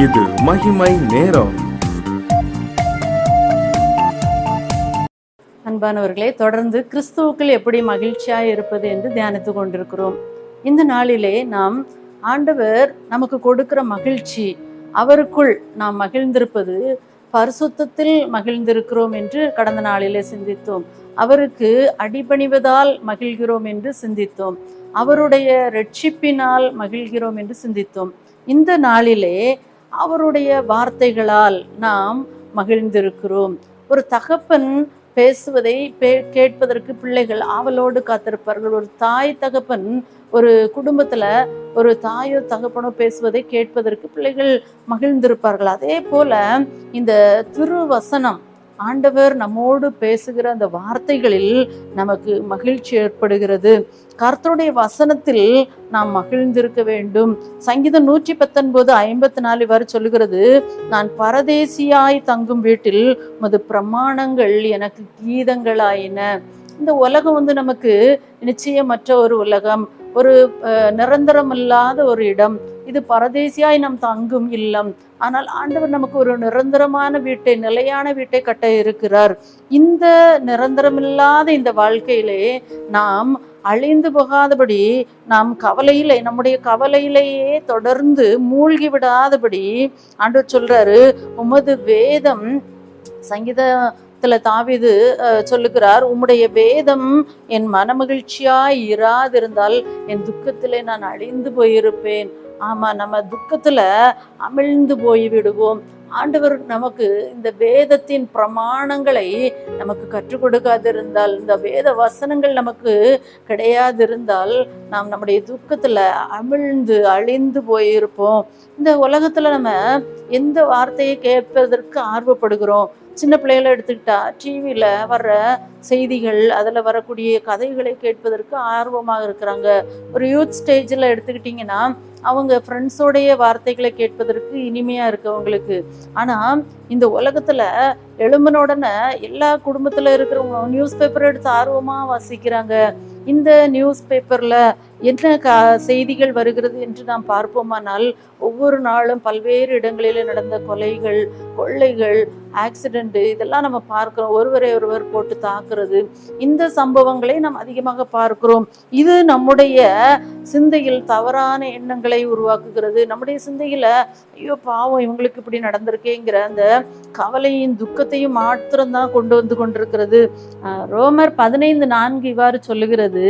இது மகிமை நேரம். அன்பானவர்களே, தொடர்ந்து கிறிஸ்துவுக்குள் எப்படி மகிழ்ச்சியாய் இருப்பது என்று தியானித்து கொண்டிருக்கிறோம். இந்த நாளிலே நாம் ஆண்டவர் நமக்கு கொடுக்கிற மகிழ்ச்சி, அவருக்குள் நாம் மகிழ்ந்திருப்பது, பரிசுத்தத்தில் மகிழ்ந்திருக்கிறோம் என்று கடந்த நாளிலே சிந்தித்தோம். அவருக்கு அடிபணிவதால் மகிழ்கிறோம் என்று சிந்தித்தோம். அவருடைய இரட்சிப்பினால் மகிழ்கிறோம் என்று சிந்தித்தோம். இந்த நாளிலே அவருடைய வார்த்தைகளால் நாம் மகிழ்ந்திருக்கிறோம். ஒரு தகப்பன் பேசுவதை கேட்பதற்கு பிள்ளைகள் ஆவலோடு காத்திருப்பார்கள். ஒரு தாய் தகப்பன் ஒரு குடும்பத்துல ஒரு தாயோ தகப்பனோ பேசுவதை கேட்பதற்கு பிள்ளைகள் மகிழ்ந்திருப்பார்கள். அதே போல இந்த திருவசனம், ஆண்டவர் நம்மோடு பேசுகிற அந்த வார்த்தைகளில் நமக்கு மகிழ்ச்சி ஏற்படுகிறது. கர்த்தருடைய வசனத்தில் நாம் மகிழ்ந்திருக்க வேண்டும். சங்கீதம் 119:54 வரை சொல்லுகிறது, நான் பரதேசியாய் தங்கும் வீட்டில் உமது பிரமாணங்கள் எனக்கு கீதங்களாயின. இந்த உலகம் நமக்கு நிச்சயமற்ற ஒரு உலகம், ஒரு நிரந்தரமில்லாத ஒரு இடம். இது பரதேசியாய் நாம் தங்கும் இல்லம். ஆனால் ஆண்டவர் நமக்கு ஒரு நிரந்தரமான வீட்டை, நிலையான வீட்டை கட்ட இருக்கிறார். இந்த நிரந்தரமில்லாத இந்த வாழ்க்கையிலே நாம் அழிந்து போகாதபடி, நாம் கவலையிலே, நம்முடைய கவலையிலேயே தொடர்ந்து மூழ்கி விடாதபடி ஆண்டவர் சொல்றாரு, உமது வேதம், சங்கீதத்துல தாவீது சொல்லுகிறார், உம்முடைய வேதம் என் மனமகிழ்ச்சியாய் இராதிருந்தால் என் துக்கத்திலே நான் அழிந்து போயிருப்பேன். ஆமா, நம்ம துக்கத்துல அமிழ்ந்து போய் விடுவோம். ஆண்டவர் நமக்கு இந்த வேதத்தின் பிரமாணங்களை நமக்கு கற்றுக் கொடுக்காதிருந்தால், இந்த வேத வசனங்கள் நமக்கு கிடையாதிருந்தால் நாம் நம்முடைய துக்கத்துல அமிழ்ந்து அழிந்து போயிருப்போம். இந்த உலகத்துல நம்ம எந்த வார்த்தையை கேட்பதற்கு ஆர்வப்படுகிறோம்? சின்ன பிள்ளைகளை எடுத்துக்கிட்டா டிவியில வர்ற செய்திகள், அதில் வரக்கூடிய கதைகளை கேட்பதற்கு ஆர்வமாக இருக்கிறாங்க. ஒரு யூத் ஸ்டேஜில் எடுத்துக்கிட்டிங்கன்னா அவங்க ஃப்ரெண்ட்ஸோடைய வார்த்தைகளை கேட்பதற்கு இனிமையாக இருக்கு அவங்களுக்கு. ஆனால் இந்த உலகத்தில் எழும்பின உடனே எல்லா குடும்பத்தில் இருக்கிறவங்க நியூஸ் பேப்பர் எடுத்து ஆர்வமாக வாசிக்கிறாங்க. இந்த நியூஸ் பேப்பரில் என்ன செய்திகள் வருகிறது என்று நாம் பார்ப்போமானால், ஒவ்வொரு நாளும் பல்வேறு இடங்களில் நடந்த கொலைகள், கொள்ளைகள், ஆக்சிடென்ட், இதெல்லாம் நம்ம பார்க்கிறோம். ஒருவரை ஒருவர் போட்டு தாக்குறது, இந்த சம்பவங்களை நாம் அதிகமாக பார்க்கிறோம். இது நம்முடைய சிந்தையில் தவறான எண்ணங்களை உருவாக்குகிறது. நம்முடைய சிந்தையில ஐயோ பாவம், இவங்களுக்கு இப்படி நடந்திருக்கேங்கிற அந்த கவலையும் துக்கத்தையும் மாத்திரம்தான் கொண்டு வந்து கொண்டிருக்கிறது. ரோமர் 15:4 இவ்வாறு சொல்லுகிறது,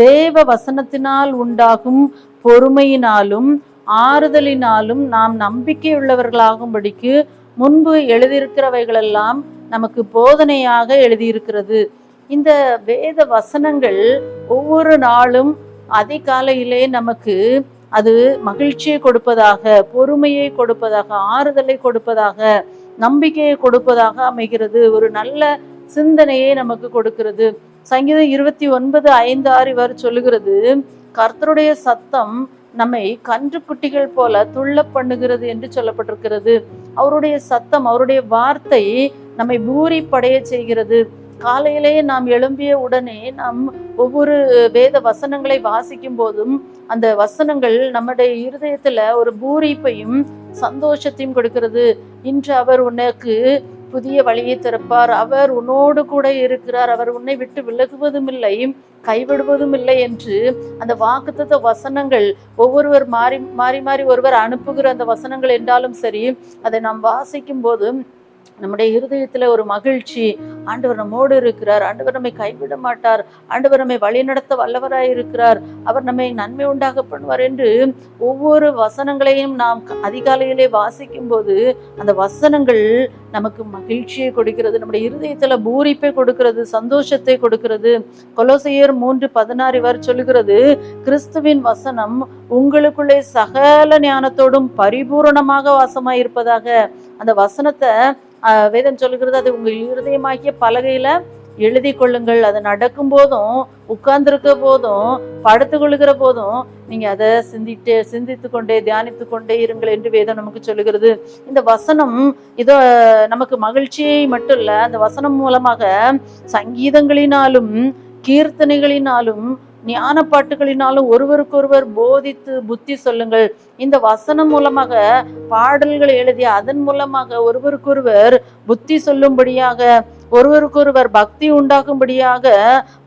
தேவ வசனத்தினால் உண்டாகும் பொறுமையினாலும் ஆறுதலினாலும் நாம் நம்பிக்கை உள்ளவர்களாகும்படிக்கு முன்பு எழுதியிருக்கிறவைகளெல்லாம் நமக்கு போதனையாக எழுதியிருக்கிறது. இந்த வேத வசனங்கள் ஒவ்வொரு நாளும் அதிகாலையிலே நமக்கு அது மகிழ்ச்சியை கொடுப்பதாக, பொறுமையை கொடுப்பதாக, ஆறுதலை கொடுப்பதாக, நம்பிக்கையை கொடுப்பதாக அமைகிறது. ஒரு நல்ல சிந்தனையை நமக்கு கொடுக்கிறது. சங்கீதம் 29:5-6 வரை சொல்லுகிறது, கர்த்தருடைய சத்தம் நம்மை கன்றுக்குட்டிகள் போல துள்ள பண்ணுகிறது என்று சொல்லப்பட்டிருக்கிறது. அவருடைய சத்தம், அவருடைய வார்த்தை நம்மை பூரி படைய செய்கிறது. காலையிலேயே நாம் எழும்பிய உடனே நாம் ஒவ்வொரு வேத வசனங்களை வாசிக்கும் போதும் அந்த வசனங்கள் நம்முடைய இருதயத்துல ஒரு பூரிப்பையும் சந்தோஷத்தையும் கொடுக்கிறது. இன்று அவர் உனக்கு புதிய வழியை திறப்பார், அவர் உன்னோடு கூட இருக்கிறார், அவர் உன்னை விட்டு விலகுவதும் இல்லை, கைவிடுவதும் இல்லை என்று அந்த வாக்குத்தத்த வசனங்கள் ஒவ்வொருவர் மாறி மாறி மாறி ஒருவர் அனுப்புகிற அந்த வசனங்கள் என்றாலும் சரி, அதை நாம் வாசிக்கும் போது நம்முடைய இருதயத்துல ஒரு மகிழ்ச்சி, ஆண்டவர் நம்மோடு இருக்கிறார், ஆண்டவர் நம்மை கைவிட மாட்டார், ஆண்டவர் நம்மை வழிநடத்த வல்லவராய் இருக்கிறார், அவர் நம்மை நன்மை உண்டாக பண்ணுவார் என்று ஒவ்வொரு வசனங்களையும் நாம் அதிகாலையிலே வாசிக்கும் போது அந்த வசனங்கள் நமக்கு மகிழ்ச்சியை கொடுக்கிறது, நம்முடைய இருதயத்துல பூரிப்பை கொடுக்கிறது, சந்தோஷத்தை கொடுக்கிறது. கொலோசையர் 3:16 வரை சொல்லுகிறது, கிறிஸ்துவின் வசனம் உங்களுக்குள்ளே சகல ஞானத்தோடும் பரிபூரணமாக வாசமாயிருப்பதாக. அந்த வசனத்தை வேதம் சொல்லுகிறது, அது உங்கள் இருதயமாகிய பலகையில எழுதி கொள்ளுங்கள். அது நடக்கும் போதும், உட்கார்ந்துருக்க போதும், படுத்து கொள்ளுகிற போதும் நீங்க அதை சிந்தித்து கொண்டே தியானித்து கொண்டே இருங்கள் என்று வேதம் நமக்கு சொல்லுகிறது. இந்த வசனம் இதோ நமக்கு மகிழ்ச்சியை மட்டும் இல்ல, அந்த வசனம் மூலமாக சங்கீதங்களினாலும் கீர்த்தனைகளினாலும் ஞான பாட்டுகளினாலும் ஒருவருக்கொருவர் போதித்து புத்தி சொல்லுங்கள். இந்த வசனம் மூலமாக பாடல்கள் எழுதிய அதன் மூலமாக ஒருவருக்கொருவர் புத்தி சொல்லும்படியாக, ஒருவருக்கொருவர் பக்தி உண்டாகும்படியாக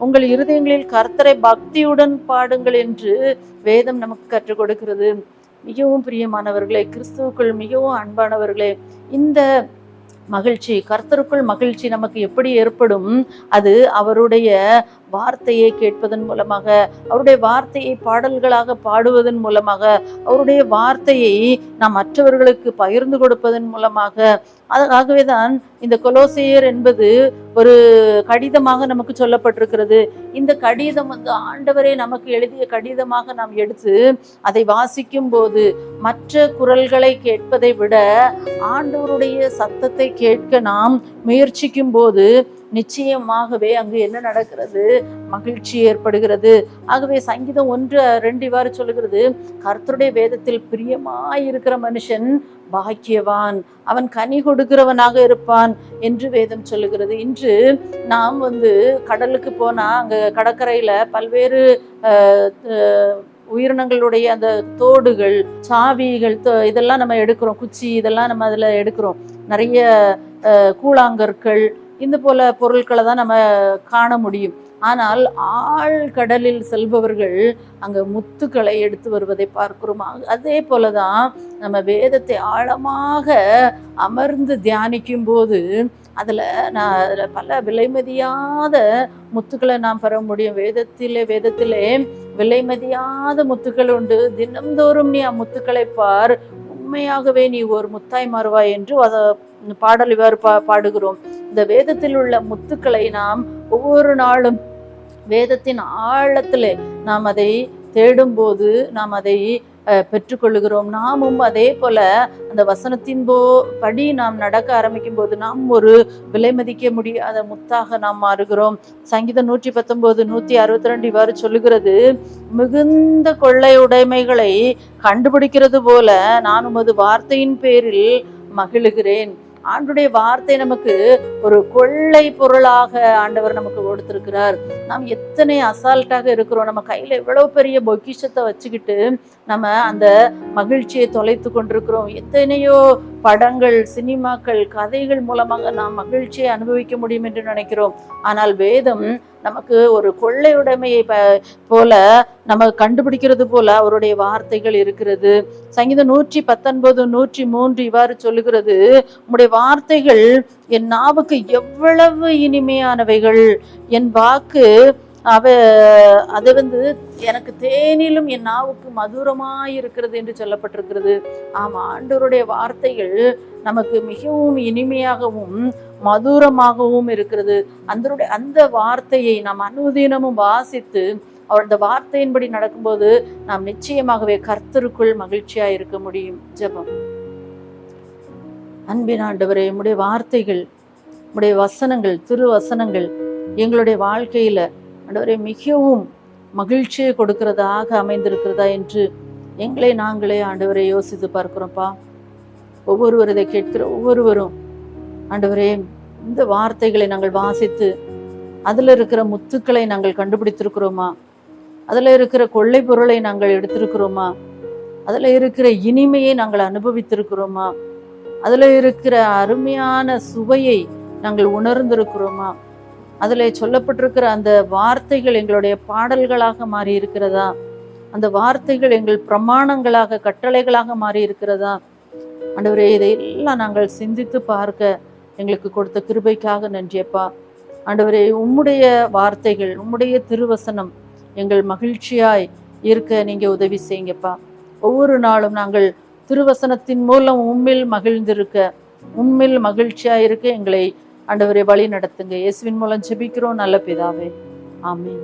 உங்கள் இருதயங்களில் கர்த்தரை பக்தியுடன் பாடுங்கள் என்று வேதம் நமக்கு கற்றுக் கொடுக்கிறது. மிகவும் பிரியமானவர்களே, கிறிஸ்துவுக்குள் மிகவும் அன்பானவர்களே, இந்த மகிழ்ச்சி, கர்த்தருக்குள் மகிழ்ச்சி நமக்கு எப்படி ஏற்படும்? அது அவருடைய வார்த்தையை கேட்பதன் மூலமாக, அவருடைய வார்த்தையை பாடல்களாக பாடுவதன் மூலமாக, அவருடைய வார்த்தையை நாம் மற்றவர்களுக்கு பகிர்ந்து கொடுப்பதன் மூலமாக. ஆகவேதான் இந்த கொலோசையர் என்பது ஒரு கடிதமாக நமக்கு சொல்லப்பட்டிருக்கிறது. இந்த கடிதம் ஆண்டவரே நமக்கு எழுதிய கடிதமாக நாம் எடுத்து அதை வாசிக்கும் போது மற்ற குரல்களை கேட்பதை விட ஆண்டவருடைய சத்தத்தை கேட்க நாம் முயற்சிக்கும் போது நிச்சயமாகவே அங்கு என்ன நடக்கிறது? மகிழ்ச்சி ஏற்படுகிறது. ஆகவே சங்கீதம் 1:2 இவ்வாறு சொல்லுகிறது, கர்த்தருடைய வேதத்தில் பிரியமாயிருக்கிற மனுஷன் பாக்கியவான், அவன் கனி கொடுக்கிறவனாக இருப்பான் என்று வேதம் சொல்லுகிறது. இன்று நாம் கடலுக்கு போனா அங்க கடற்கரையில பல்வேறு உயிரினங்களுடைய அந்த தோடுகள், சாவிகள், இதெல்லாம் நம்ம எடுக்கிறோம். குச்சி இதெல்லாம் நம்ம அதுல எடுக்கிறோம். நிறைய கூழாங்கற்கள், இந்த போல பொருட்களை தான் நம்ம காண முடியும். ஆனால் ஆழ்கடலில் செல்பவர்கள் அங்க முத்துக்களை எடுத்து வருவதை பார்க்கிறோம். அதே போலதான் நம்ம வேதத்தை ஆழமாக அமர்ந்து தியானிக்கும் போது அதுல பல விலைமதியாத முத்துக்களை நாம் பெற முடியும். வேதத்திலே விலைமதியாத முத்துக்கள் உண்டு. தினம்தோறும் நீ அம்முத்துக்களை பார், உண்மையாகவே நீ ஒரு முத்தாய் மாறுவாய் என்று பாடல் இவ்வாறு பாடுகிறோம். இந்த வேதத்தில் உள்ள முத்துக்களை நாம் ஒவ்வொரு நாளும் வேதத்தின் ஆழத்திலே நாம் அதை தேடும் போது நாம் அதை பெற்றுக்கொள்ளுகிறோம். நாமும் அதே போல அந்த வசனத்தின் படி நாம் நடக்க ஆரம்பிக்கும் போது நாம் ஒரு விலை மதிக்க முடியாத முத்தாக நாம் மாறுகிறோம். சங்கீதம் 119, 162 இவ்வாறு சொல்லுகிறது, மிகுந்த கொள்ளை உடைமைகளை கண்டுபிடிக்கிறது போல நான் உமது வார்த்தையின் பேரில் மகிழுகிறேன். ஆண்டுடைய வார்த்தை நமக்கு ஒரு கொள்ளை பொருளாக ஆண்டவர் நமக்கு கொடுத்திருக்கிறார். நாம் எத்தனை அசால்ட்டாக இருக்கிறோம். நம்ம கையில எவ்வளவு பெரிய பொக்கிஷத்தை வச்சுக்கிட்டு நம்ம அந்த மகிழ்ச்சியை தொலைத்து கொண்டிருக்கிறோம். எத்தனையோ படங்கள், சினிமாக்கள், கதைகள் மூலமாக நாம் மகிழ்ச்சியை அனுபவிக்க முடியும் என்று நினைக்கிறோம். ஆனால் வேதம் நமக்கு ஒரு கொள்ளையுடைமையை போல நம்ம கண்டுபிடிக்கிறது போல அவருடைய வார்த்தைகள் இருக்கிறது. சங்கீதம் 119, 103 இவ்வாறு சொல்லுகிறது, உம்முடைய வார்த்தைகள் என் நாவுக்கு எவ்வளவு இனிமையானவைகள், என் வாக்கு அது எனக்கு தேனிலும் என் நாவுக்கு மதுரமாயிருக்கிறது என்று சொல்லப்பட்டிருக்கிறது. ஆமா, ஆண்டவருடைய வார்த்தைகள் நமக்கு மிகவும் இனிமையாகவும் மதுரமாகவும் இருக்கிறது. அந்த வார்த்தையை நாம் அனுதினமும் வாசித்து அந்த வார்த்தையின்படி நடக்கும்போது நாம் நிச்சயமாகவே கர்த்தருக்குள் மகிழ்ச்சியா இருக்க முடியும். ஜெபம். அன்பின் ஆண்டவரே, உம்முடைய வார்த்தைகள், உம்முடைய வசனங்கள், திருவசனங்கள் எங்களுடைய வாழ்க்கையில ஆண்டவரே மிகவும் மகிழ்ச்சியை கொடுக்கிறதாக அமைந்திருக்கிறதா என்று எங்களை நாங்களே ஆண்டவரை யோசித்து பார்க்கிறோம்ப்பா. ஒவ்வொருவர் இதை கேட்கிற ஒவ்வொருவரும் ஆண்டவரே, இந்த வார்த்தைகளை நாங்கள் வாசித்து அதுல இருக்கிற முத்துக்களை நாங்கள் கண்டுபிடித்திருக்கிறோமா? அதுல இருக்கிற கொள்ளை பொருளை நாங்கள் எடுத்திருக்கிறோமா? அதுல இருக்கிற இனிமையை நாங்கள் அனுபவித்திருக்கிறோமா? அதுல இருக்கிற அருமையான சுவையை நாங்கள் உணர்ந்திருக்கிறோமா? அதுல சொல்லப்பட்டிருக்கிற அந்த வார்த்தைகள் எங்களுடைய பாடல்களாக மாறி இருக்கிறதா? அந்த வார்த்தைகள் எங்கள் பிரமாணங்களாக, கட்டளைகளாக மாறி இருக்கிறதா? ஆண்டவரே, இதையெல்லாம் நாங்கள் சிந்தித்து பார்க்க எங்களுக்கு கொடுத்த கிருபைக்காக நன்றியப்பா. ஆண்டவரே, உம்முடைய வார்த்தைகள், உம்முடைய திருவசனம் எங்கள் மகிழ்ச்சியாய் இருக்க நீங்க உதவி செய்யுங்கப்பா. ஒவ்வொரு நாளும் நாங்கள் திருவசனத்தின் மூலம் உம்மில் மகிழ்ந்திருக்க, உம்மில் மகிழ்ச்சியாய் இருக்க எங்களை ஆண்டவரே வழி நடத்துங்க. இயேசுவின் மூலம் ஜெபிக்கிறோம் நல்ல பிதாவே, ஆமென்.